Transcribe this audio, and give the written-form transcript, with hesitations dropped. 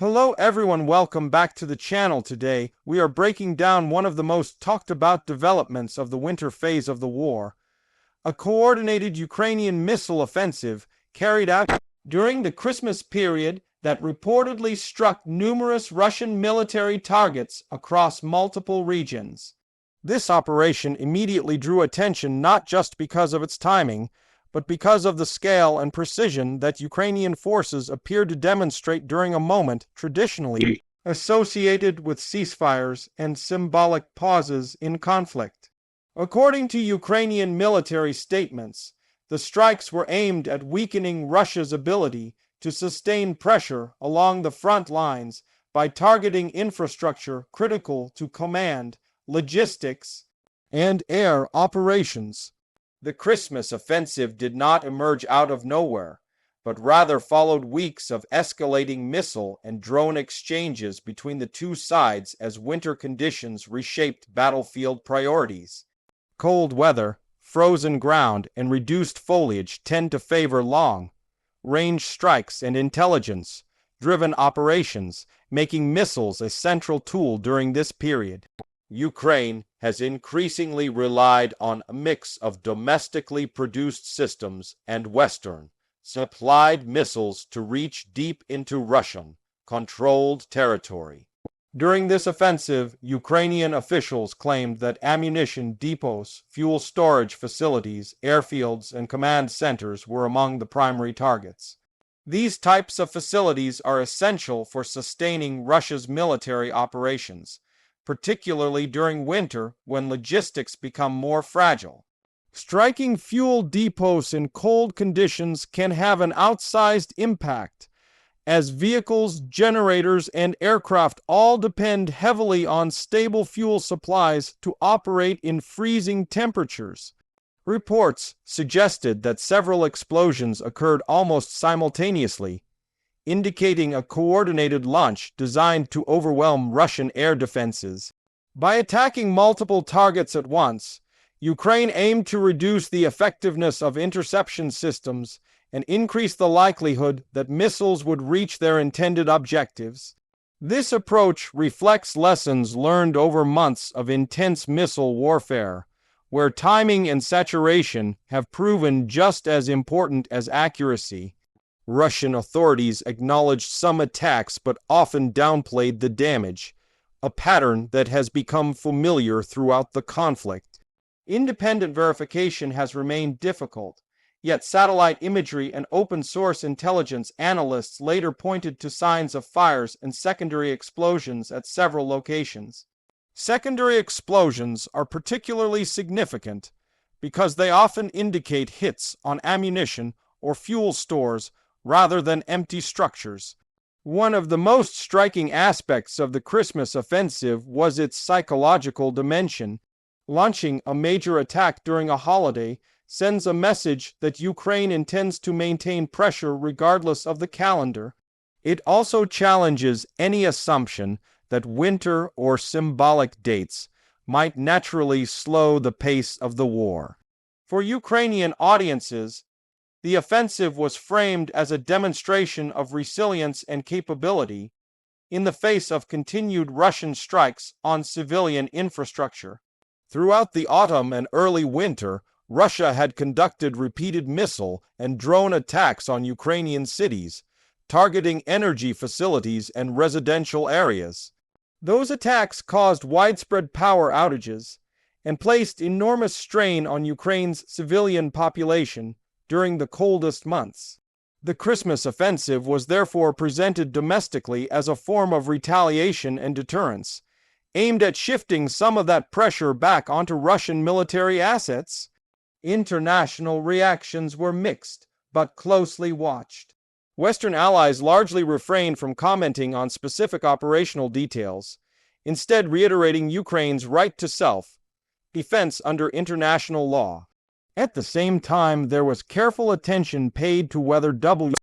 Hello everyone, welcome back to the channel. Today, we are breaking down one of the most talked about developments of the winter phase of the war. A coordinated Ukrainian missile offensive carried out during the Christmas period that reportedly struck numerous Russian military targets across multiple regions. This operation immediately drew attention not just because of its timing, but because of the scale and precision that Ukrainian forces appeared to demonstrate during a moment traditionally associated with ceasefires and symbolic pauses in conflict. According to Ukrainian military statements, the strikes were aimed at weakening Russia's ability to sustain pressure along the front lines by targeting infrastructure critical to command, logistics, and air operations. The Christmas offensive did not emerge out of nowhere, but rather followed weeks of escalating missile and drone exchanges between the two sides as winter conditions reshaped battlefield priorities. Cold weather, frozen ground, and reduced foliage tend to favor long-range strikes and intelligence-driven operations, making missiles a central tool during this period. Ukraine has increasingly relied on a mix of domestically produced systems and Western-supplied missiles to reach deep into Russian-controlled territory. During this offensive, Ukrainian officials claimed that ammunition depots, fuel storage facilities, airfields, and command centers were among the primary targets. These types of facilities are essential for sustaining Russia's military operations, particularly during winter when logistics become more fragile. Striking fuel depots in cold conditions can have an outsized impact, as vehicles, generators, and aircraft all depend heavily on stable fuel supplies to operate in freezing temperatures. Reports suggested that several explosions occurred almost simultaneously, indicating a coordinated launch designed to overwhelm Russian air defenses. By attacking multiple targets at once, Ukraine aimed to reduce the effectiveness of interception systems and increase the likelihood that missiles would reach their intended objectives. This approach reflects lessons learned over months of intense missile warfare, where timing and saturation have proven just as important as accuracy. Russian authorities acknowledged some attacks but often downplayed the damage, a pattern that has become familiar throughout the conflict. Independent verification has remained difficult, yet satellite imagery and open-source intelligence analysts later pointed to signs of fires and secondary explosions at several locations. Secondary explosions are particularly significant because they often indicate hits on ammunition or fuel stores rather than empty structures. One of the most striking aspects of the Christmas offensive was its psychological dimension. Launching a major attack during a holiday sends a message that Ukraine intends to maintain pressure regardless of the calendar. It also challenges any assumption that winter or symbolic dates might naturally slow the pace of the war. For Ukrainian audiences, the offensive was framed as a demonstration of resilience and capability in the face of continued Russian strikes on civilian infrastructure. Throughout the autumn and early winter, Russia had conducted repeated missile and drone attacks on Ukrainian cities, targeting energy facilities and residential areas. Those attacks caused widespread power outages and placed enormous strain on Ukraine's civilian population during the coldest months. The Christmas offensive was therefore presented domestically as a form of retaliation and deterrence, aimed at shifting some of that pressure back onto Russian military assets. International reactions were mixed, but closely watched. Western allies largely refrained from commenting on specific operational details, instead reiterating Ukraine's right to self-defense under international law. At the same time, there was careful attention paid to whether